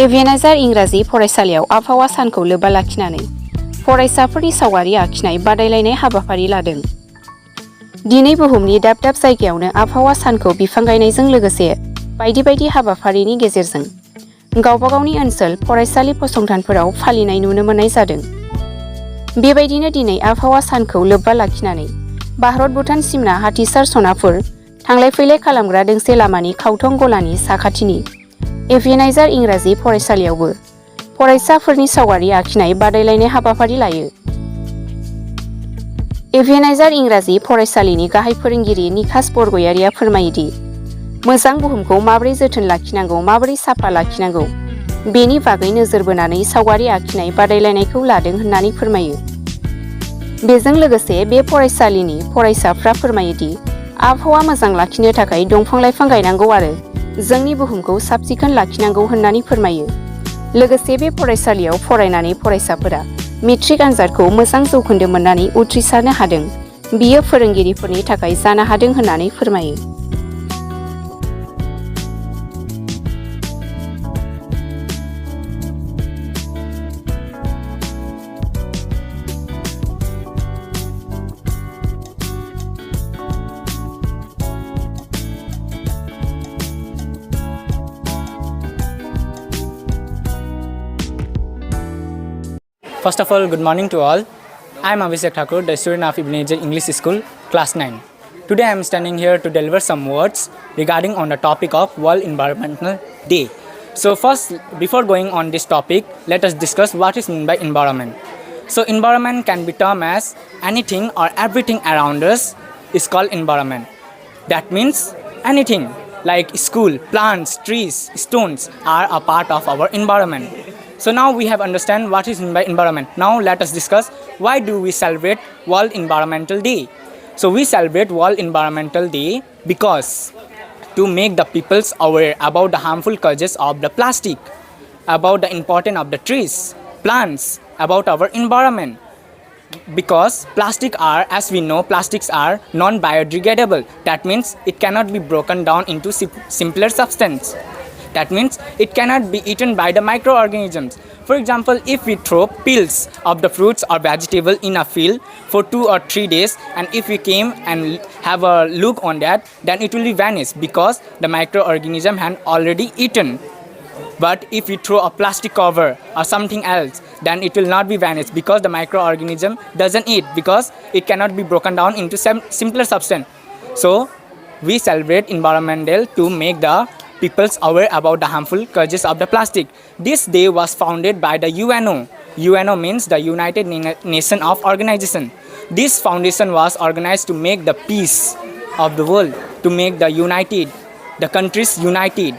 एभिएनाइजार इंराजि फरायसालियाव आबहावा सानखौ लोब्बा लाखिनानै फरायसाफोरनि सावगारि आखिनाय बादायलायनाय हाबाफारि लादों। दिनै बुहुमनि दाब दाब जायगायावनो आबहावा सानखौ बिफां गायनायजों लोगोसे बायदि बायदि हाबाफारिनि गेजेरजों गावबा गावनि ओनसोल फरायसालि फसंथानफोराव फालिनाय नुनो मोननाय जादों। बेबायदिनो दिनै आबहावा सानखौ लोब्बा लाखिनानै भारत भुटान सिमना हाथिसार सनापुर थांलाय फैलाय खालामग्रा दोंसे लामानि खावथं गलानि साखाथिनि एभिएनाइजार इंराजि फरायसालियावबो फरायसाफोरनि सावगारि आखिनाय बादायलायनाय हाबाफारि लायो। एभिएनाइजार इंराजि फरायसालिनि गाहाय फोरोंगिरि निखास बरगयारिया फोरमायोदि मोजां बुहुमखौ माबोरै जोथोन लाखिनांगौ, माबोरै साफा लाखिनांगौ बेनि बागै नोजोर बोनानै सावगारि आखिनाय बादायलायनायखौ लादों होननानै फोरमायो। बेजों लोगोसे बे फरायसालिनि फरायसाफ्रा फोरमायोदि आबहावा मोजां लाखिनो थाखाय दंफां-लाइफां गायनांगौ आरो जोंनि बुहुमखौ साब-सिखोन लाखिनांगौ होननानै फोरमायो। लोगोसे बे फरायसालियाव फरायनानै फरायसाफोरा मेट्रिक आनजादखौ मोजां जौखोन्दो मोननानै उथ्रिसारनो हादों। बियो फोरोंगिरिफोरनि थाखाय जानो हादों होननानै फोरमायो। First of all, good morning to all. I am Abhishek Thakur, the student of Ebenezer English School, class 9. Today I am standing here to deliver some words regarding on the topic of World Environmental Day. So first, before going on this topic, let us discuss what is meant by environment. So environment can be termed as anything or everything around us is called environment. That means anything like school, plants, trees, stones are a part of our environment. So now we have understand what is meant by environment. Now let us discuss why do we celebrate World Environmental Day. So we celebrate World Environmental Day because to make the peoples aware about the harmful causes of the plastic, about the importance of the trees, plants, about our environment. Because plastic are, as we know, plastics are non-biodegradable. That means it cannot be broken down into simpler substance. That means it cannot be eaten by the microorganisms. For example, if we throw peels of the fruits or vegetable in a field for 2 or 3 days, and if we came and have a look on that, then it will be vanished because the microorganism had already eaten. But if we throw a plastic cover or something else, then it will not be vanished because the microorganism doesn't eat because it cannot be broken down into simpler substance. So we celebrate Environment Day to make the peoples aware about the harmful causes of the plastic. This day was founded by the UNO. UNO means the United Nations of Organization. This foundation was organized to make the peace of the world, to make the countries united.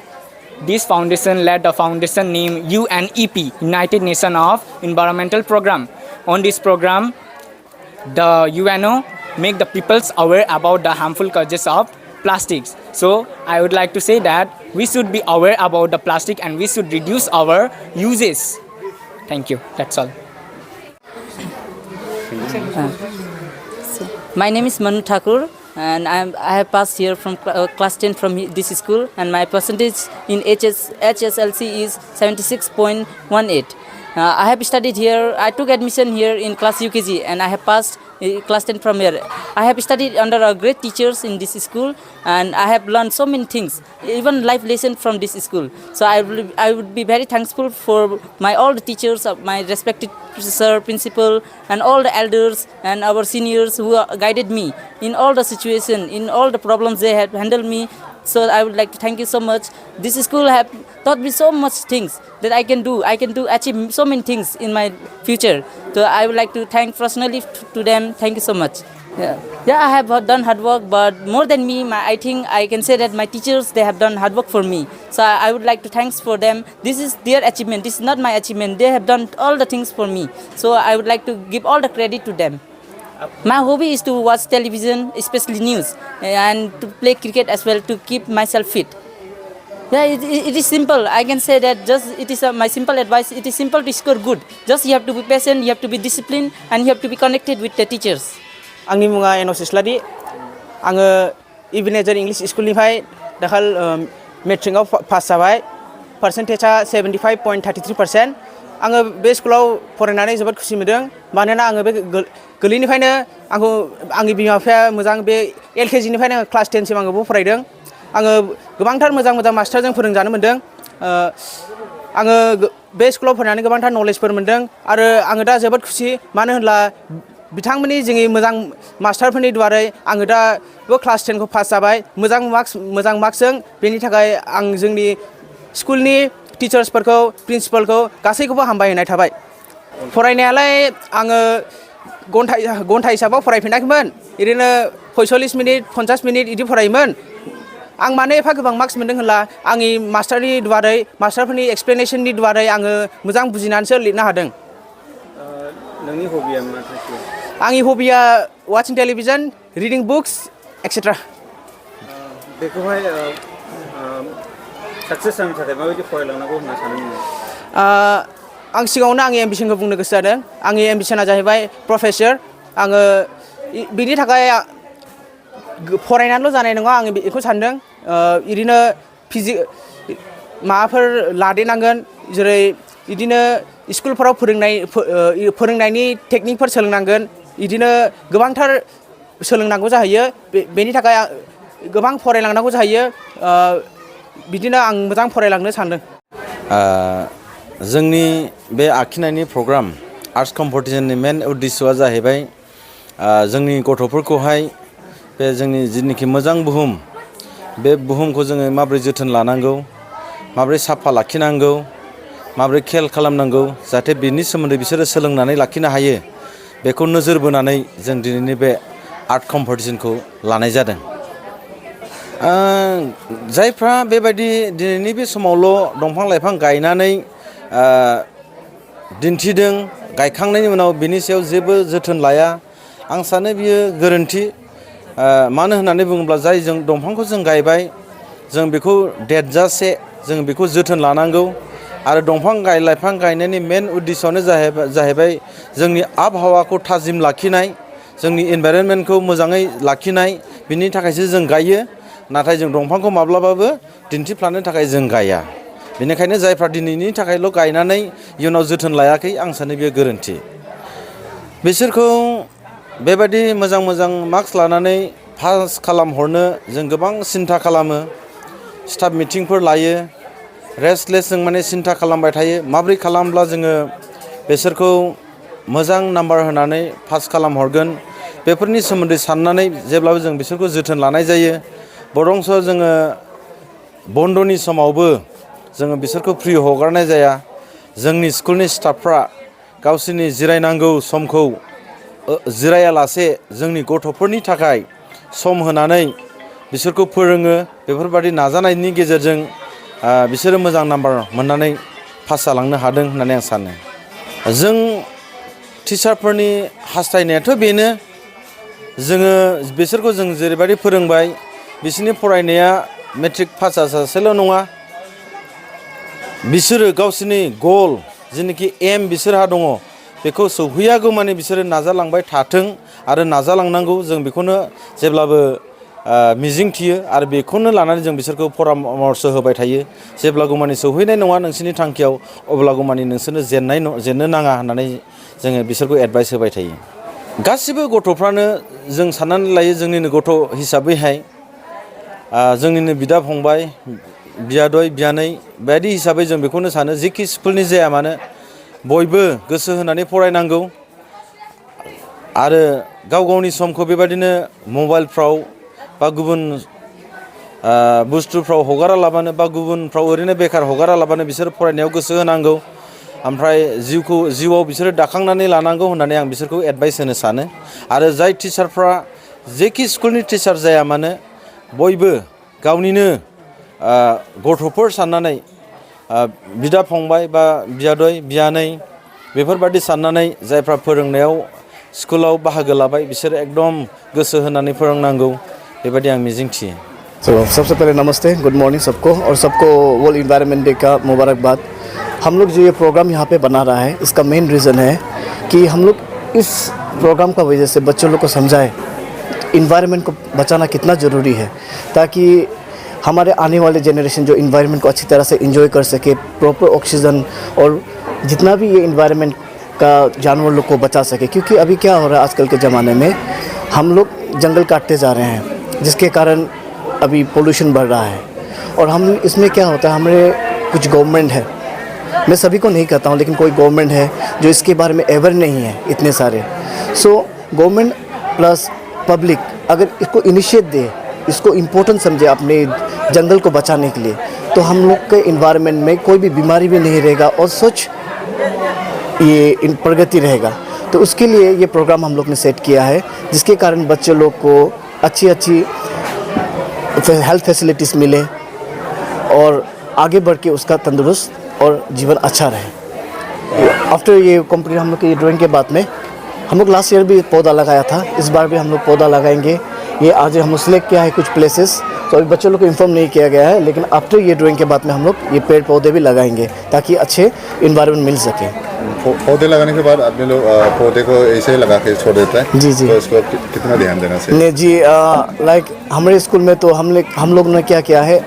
This foundation led the foundation named UNEP, United Nations of Environmental Program. On this program, the UNO make the peoples aware about the harmful causes of plastics. So I would like to say that we should be aware about the plastic and we should reduce our uses. Thank you. That's all. My name is Manu Thakur and I have passed here from class 10 from this school, and my percentage in HSLC is 76.18. I have studied here. I took admission here in class UKG and I have passed class 10 from here. I have studied under great teachers in this school and I have learned so many things, even life lessons from this school. So I would be very thankful for all the teachers, my respected sir, principal, and all the elders and our seniors who guided me in all the situation, in all the problems they have handled me. So I would like to thank you so much. This school have taught me so much things that I can do. Achieve so many things in my future. So I would like to thank personally to them. Thank you so much. Yeah, I have done hard work, but more than me, I think I can say that my teachers, they have done hard work for me. So I would like to thanks for them. This is their achievement. This is not my achievement. They have done all the things for me. So I would like to give all the credit to them. My hobby is to watch television, especially news, and to play cricket as well to keep myself fit. Yeah, it is simple. I can say that it is my simple advice. It is simple to score good. Just you have to be patient, you have to be disciplined, and you have to be connected with the teachers. आंनि मुङा एन'स इस्लारि आङो इबेनेजार English स्कुलनिफ्राय दाखाल मेट्रिकआव pass जाबाय पार्सेन्टेजआ 75.33%। आङो बे स्कुलाव फरायनानै जोबोद खुसि मोनदों मानोना आङो बे गोरलैनिफ्रायनो आंखौ आंनि बिमा बिफाया मोजां बे LKG निफ्रायनो आङो क्लास 10 सिम आङो फरायदों। आङो गोबांथार मोजां मोजां मास्टारजों फोरोंजानो मोनदों। आङो बे स्कुलाव फरायनानै गोबांथार नलेजफोर मोनदों आरो आङो दा जोबोद खुसि मानो होनब्ला बिथांमोननि जोंनि मोजां मास्टारफोरनि दुवारै आङो दा बे क्लास 10 खौ पास जाबाय मोजां मार्क्सजों। बेनि थाखाय आं जोंनि स्कुलनि टिचार्सफोरखौ प्रिन्सिपालखौ गासैखौबो हामबाय होनाय थाबाय। फरायनायालाय आङो घन्टा हिसाबाव फरायफिनाखैमोन, ओरैनो 45 मिनिट 50 मिनिट बिदि फरायोमोन। आं मानो एफा गोबां मार्क्स मोनदों होनब्ला आंनि मास्टारनि दुवारै मास्टारफोरनि एक्सप्लेनेसननि दुवारै आङो मोजां बुजिनानैसो लिरनो हादों। नोंनि हबिया मा थांखि? आंनि हबिया watching television, reading books etcetera. बेखौहाय साक्सेस जानो थाखाय माबायदि फरायलांनांगौ होनना सानो नोङो? आं सिगाङावनो आंनि एम्बिसनखौ बुंनो गोसो जादों। आंनि एम्बिसना जाहैबाय प्रफेसर। आङो बिनि थाखाय फरायनानैल' जानाय नङा, आङो बेखौ सानदों बिदिनो माबाफोर लादेरनांगोन, जेरै बिदिनो स्कुलफोराव फोरोंनायनि टेकनिकफोर सोलोंनांगोन, बिदिनो गोबांथार सोलोंनांगौ जाहैयो। बेनि थाखाय गोबां फरायलांनांगौ जाहैयो। बिदिनो आं मोजां फरायलांनो सानदों। जोंनि बे आखिनायनि प्रग्राम आर्ट्स कम्पिटिशननि मेन उद्देश्यआ जाहैबाय जोंनि गथ'फोरखौहाय बे जोंनि जिनोखि मोजां बुहुम, बे बुहुमखौ जोङो माबोरै जोथोन लानांगौ, माबोरै साफा लाखिनांगौ, माबोरै खेल खालामनांगौ, जाहाथे बेनि सोमोन्दै बिसोरो सोलोंनानै लाखिनो हायो, बेखौ नोजोर बोनानै जों दिनैनि बे आर्ट कम्पिटिशनखौ लानाय जादों। जायफ्रा बेबायदि दिनैनि बे समावल' दंफां लाइफां गायनानै दिन्थिदों, गायखांनायनि उनाव बिनि सायाव जेबो जोथोन लाया, आं सानो बियो गोरोन्थि। मानो होननानै बुङोब्ला जाय जों दंफांखौ जों गायबाय, जों बेखौ देरजासे जों बेखौ जोथोन लानांगौ। आरो दंफां लाइफां गायनायनि मेन उद्देश्यआनो जाहैबाय जोंनि आबहावाखौ थाजिम लाखिनाय, जोंनि इनभाइरनमेन्टखौ मोजाङै लाखिनाय, बिनि थाखायसो जों गायो। नाथाय जों दंफांखौ माब्लाबाबो दिन्थिफ्लानो थाखाय जों गाया। बेनिखायनो जायफ्रा दिनैनि थाखायल' गायनानै इयुनाव जोथोन लायाखै, आं सानो बेयो गोरोन्थि। बिसोरखौ बेबायदि मोजां मोजां मार्क्स लानानै पास खालामहरनो जों गोबां सिन्था खालामो, स्टाफ मिटिंफोर लायो, रेस्टलेस जों माने सिन्था खालामबाय थायो माब्रै खालामब्ला जोङो बिसोरखौ मोजां नाम्बार होनानै पास खालामहरगोन, बेफोरनि सोमोन्दै साननानै जेब्लाबो जों बिसोरखौ जोथोन लानाय जायो। बरंस जोङो बन्द'नि समावबो जोङो बिसोरखौ फ्रि हगारनाय जाया। जोंनि स्कुलनि स्टाफफ्रा गावसोरनि जिरायनांगौ समखौ जिरायालासे जोंनि गथ'फोरनि थाखाय सम होनानै बिसोरखौ फोरोङो। बेफोरबायदि नाजानायनि गेजेरजों बिसोरो मोजां नाम्बार मोननानै पास जालांनो हादों होननानै आं सानो। जों टिचारफोरनि हास्थायनायाथ' बेनो, जोङो बिसोरखौ जों जेरैबायदि फोरोंबाय, बिसोरनि फरायनाया मेट्रिक पास जाजासेल' नङा, बिसोरो गावसोरनि गल जेनोखि एम बिसोरहा दङ, बेखौ सौहैयागौ माने बिसोरो नाजालांबाय थाथों आरो नाजालांनांगौ। जों बेखौनो जेब्लाबो मिजिं थियो आरो बेखौनो लानानै जों बिसोरखौ परामर्श होबाय थायो। जेब्लागौ माने सौहैनाय नङा नोंसोरनि थांखियाव, अब्लागौ माने नोंसोरनो जेननो नाङा होननानै जोङो बिसोरखौ एडभाइस होबाय थायो। गासिबो गथ'फ्रानो जों साननानै लायो जोंनिनो गथ' हिसाबैहाय, जोंनिनो बिदा फंबाय, बियादै बियानै बायदि हिसाबै जों बेखौनो सानो जेखि स्कुलनि जाया मानो बयबो गोसो होनानै फरायनांगौ आरो गाव गावनि समखौ बेबायदिनो मबाइलफ्राव बा गुबुन बुस्थुफ्राव हगारालाबानो बा गुबुनफ्राव ओरैनो बेखार हगारालाबानो बिसोर फरायनायाव गोसो होनांगौ। ओमफ्राय जिउआव बिसोरो दाखांनानै लानांगौ होननानै आं बिसोरखौ एडभाइस होनो सानो। आरो जाय टिचारफ्रा जेखि स्कुलनि टिचार जाया मानो बयबो गावनिनो गथ'फोर साननानै बिदा फंबाय बा बियादै बियानै बेफोरबादि साननानै जायफ्रा फोरोंनायाव स्कुलाव बाहागो लाबाय बिसोर एकदम गोसो होनानै फोरोंनांगौ, बेबायदि आं मिजिंथियो। सबसे पहले नमस्ते, गुड मॉर्निंग सबको, और सबको वर्ल्ड इन्वायरमेंट डे का मुबारकबाद। हम लोग जो ये प्रोग्राम यहाँ पे बना रहा है, इसका मेन रीज़न है कि हम लोग इस प्रोग्राम का वजह से बच्चों लोग को समझाएं इन्वायरमेंट को बचाना कितना ज़रूरी है, ताकि हमारे आने वाले जनरेशन जो इन्वायरमेंट को अच्छी तरह से एंजॉय कर सके, प्रॉपर ऑक्सीजन और जितना भी ये इन्वायरमेंट का जानवर लोग को बचा सके। क्योंकि अभी क्या हो रहा है आजकल के ज़माने में, हम लोग जंगल काटते जा रहे हैं जिसके कारण अभी पोल्यूशन बढ़ रहा है। और हम इसमें क्या होता है, हमारे कुछ गवर्नमेंट है, मैं सभी को नहीं कहता हूँ लेकिन कोई गवर्नमेंट है जो इसके बारे में अवेयर नहीं है इतने सारे। सो गवर्नमेंट प्लस पब्लिक अगर इसको इनिशिएट दे, इसको इम्पोर्टेंट समझे अपने जंगल को बचाने के लिए, तो हम लोग के इन्वायरमेंट में कोई भी बीमारी भी नहीं रहेगा और स्वच्छ ये प्रगति रहेगा। तो उसके लिए ये प्रोग्राम हम लोग ने सेट किया है जिसके कारण बच्चे लोग को अच्छी हेल्थ फैसिलिटीज़ मिले और आगे बढ़ के उसका तंदुरुस्त और जीवन अच्छा रहे। आफ्टर ये कंप्लीट हम लोग की ड्राइंग के बाद में हम लोग लास्ट ईयर भी पौधा लगाया था, इस बार भी हम लोग पौधा लगाएंगे। ये आज हम सिलेक्ट किया है कुछ प्लेसेस, तो अभी बच्चों लोग को इन्फॉर्म नहीं किया गया है, लेकिन आफ्टर ये ड्राइंग के बाद में हम लोग ये पेड़ पौधे भी लगाएंगे ताकि अच्छे इन्वायरमेंट मिल सके। पौधे लगाने के बाद आपने लोग पौधे को ऐसे ही लगा के छोड़ देता है? जी। तो इसको कितना ध्यान देना चाहिए? नहीं जी, लाइक हमारे स्कूल में तो हम लोग ने क्या किया है,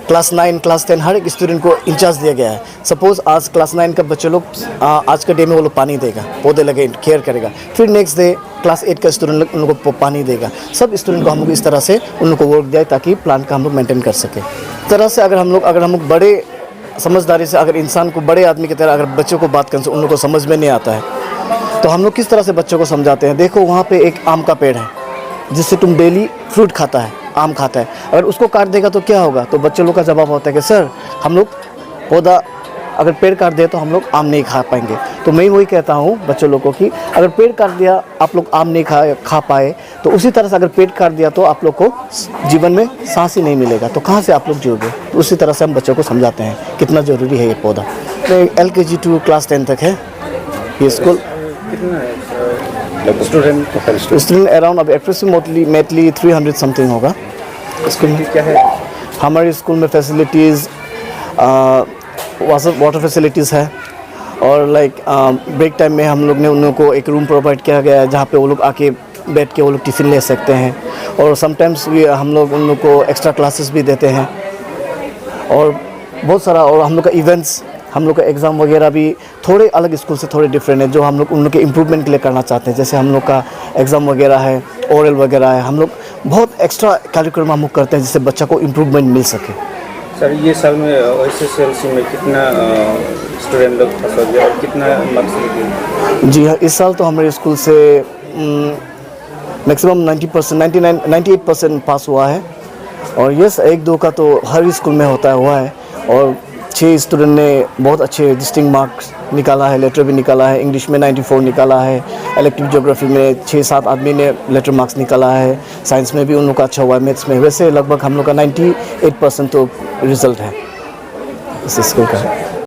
क्लास 9 क्लास 10 हर एक स्टूडेंट को इंचार्ज दिया गया है। सपोज आज क्लास 9 का बच्चे लोग आज के डे में वो लोग पानी देगा, पौधे लगे केयर करेगा, फिर नेक्स्ट डे क्लास 8 का स्टूडेंट उन लोगों को पानी देगा। सब स्टूडेंट को हम लोग इस तरह से उन लोग को वर्क दिया ताकि प्लांट का हम लोग मेंटेन कर सके। इस तरह से अगर हम लोग बड़े समझदारी से अगर इंसान को बड़े आदमी की तरह अगर बच्चों को बात करें तो उन लोग को समझ में नहीं आता है, तो हम लोग किस तरह से बच्चों को समझाते हैं। देखो वहाँ पे एक आम का पेड़ है जिससे तुम डेली फ्रूट खाता है, आम खाता है, अगर उसको काट देगा तो क्या होगा? तो बच्चे लोग का जवाब होता है कि सर हम लोग पौधा अगर पेड़ काट दे तो हम लोग आम नहीं खा पाएंगे। तो मैं वही कहता हूँ बच्चों लोगों को कि अगर पेड़ काट दिया आप लोग आम नहीं खा पाए, तो उसी तरह से अगर पेड़ काट दिया तो आप लोग को जीवन में सांस ही नहीं मिलेगा, तो कहाँ से आप लोग जियोगे? तो उसी तरह से हम बच्चों को समझाते हैं कितना ज़रूरी है ये पौधा। LKG टू क्लास 10 तक है ये स्कूल। स्टूडेंट अराउंड अब अप्रोक्सीमेटली 300 समथिंग होगा। स्कूल में क्या है? हमारे स्कूल में फैसिलिटीज़ वाटर फैसिलिटीज़ है, और लाइक ब्रेक टाइम में हम लोग ने उन लोगों को एक रूम प्रोवाइड किया गया है जहाँ पे वो लोग आके बैठ के वो लोग टिफ़िन ले सकते हैं, और समटाइम्स भी हम लोग उन लोग को एक्स्ट्रा क्लासेस भी देते हैं, और बहुत सारा। और हम लोग का इवेंट्स, हम लोग का एग्ज़ाम वगैरह भी थोड़े अलग स्कूल से थोड़े डिफरेंट है, जो हम लोग उन लोग के इम्प्रूवमेंट के लिए करना चाहते हैं। जैसे हम लोग का एग्ज़ाम वगैरह है, ओरल वगैरह है, हम लोग बहुत एक्स्ट्रा कैरिकुलम हम लोग करते हैं जिससे बच्चा को इम्प्रूवमेंट मिल सके। सर ये साल में SSLC में कितना स्टूडेंट लोग पास हो गया और कितना मार्क्स लेके? जी हाँ, इस साल तो हमारे स्कूल से मैक्सिमम 98% पास हुआ है, और यस 1-2 का तो हर स्कूल में हुआ है, और 6 स्टूडेंट ने बहुत अच्छे डिस्टिंक्ट मार्क्स निकाला है, लेटर भी निकाला है। इंग्लिश में 94 निकाला है, इलेक्टिव ज्योग्राफी में 6-7 आदमी ने लेटर मार्क्स निकाला है, साइंस में भी उन लोग का अच्छा हुआ है, मैथ्स में वैसे लगभग हम लोग का 98% तो रिज़ल्ट है इस स्कूल का।